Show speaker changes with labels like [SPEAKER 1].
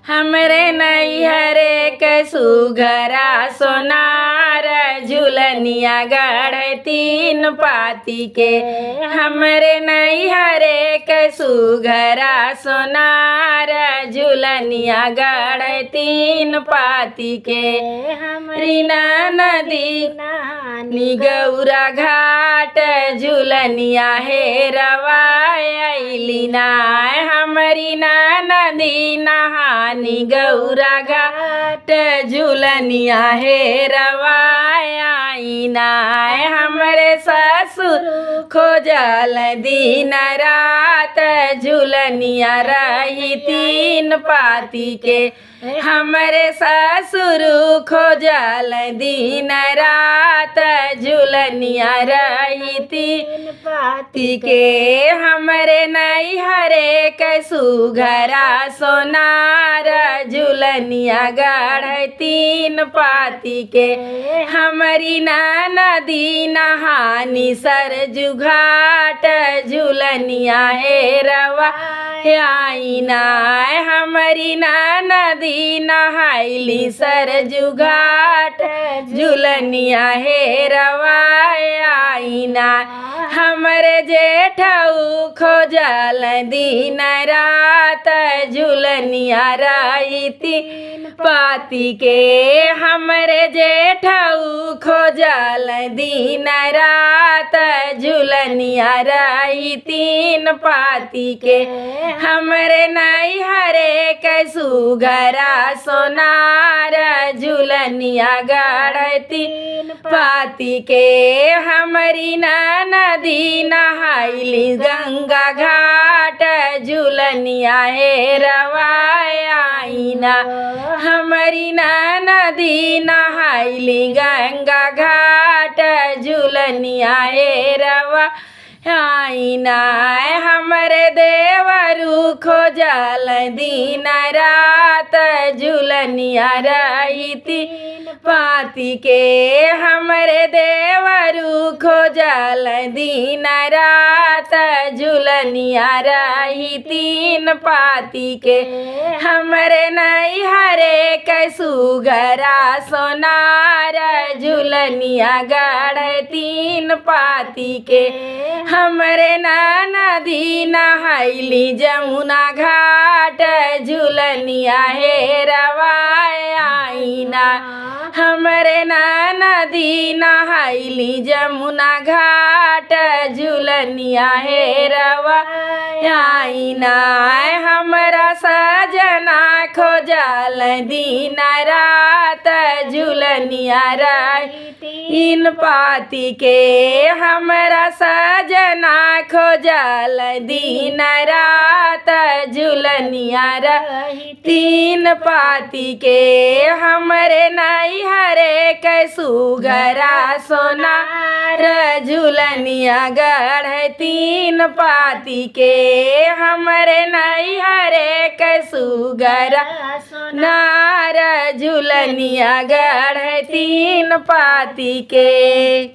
[SPEAKER 1] हमरे नैहरे के सुघरा सोनार झुलनिया गढ़ तीन पाती के। हमरे नैहरे के सुघरा सोनार झुलनिया गढ़ तीन पाती के। हमरी नदी निगौरा घाट झुलनिया हे रवायली नाय। हमरी नदी नहानी गौरा घाट झुलनिया हे रवाई नाय। हमरे ससुर खोजल दिन रात झुलनिया रही तीन पाती के। हमरे ससुर खोजल दिन रात झुलनिया रही तीन पाती के। हमरे नैहरे के सुघरा सोनार झुलनिया गढ़ तीन पाती के। हमरी नदी नहानी सरजू घाट झुलनिया हे रवा आई नाय। हमरी नदी नहाइली सरजू घाट झुलनिया हे रवा आई नाय। हमरे जेठऊ खोजल दिन रात झुलनिया रही तीन पाती के। हमरे जेठऊ खोजल दिन रात झुलनिया रही तीन पाती के। हमरे नैहरे के सुघरा सोनार झुलनिया गढ़ तीन पाती के। हमरी नदी नहाइली गंगा घाट झुलनिया हे रवाई ना। हमरी नदी नहाइली गंगा घाट झुलनिया हे रवा आई नाय। हमरे देवरू खोजल दिन रात झुलनिया रही तीन पाती के। हमरे देवरू खोजल दिन रात झुलनिया रही तीन पाती के। हमरे नैहरे के सुघरा सोनार झुलनिया गढ़ तीन पाती के। हमरे नदी नहाइली जमुना घाट झुलनिया हे रवाई ना। हमरे नदी नहाइली जमुना घाट झुलनिया हे रवाई नाय। हमरा सजना खोजल दिन रात झुलनिया रही तीन पाती के। हमरा सजना खोजल दिन रात झुलनिया रही तीन पाती के। हमरे नैहरे के सुघरा सोनार झुलनिया गढ़ तीन पाती के। हमरे नैहरे के सुघरा सोनार झुलनिया गढ़ तीन पाती के।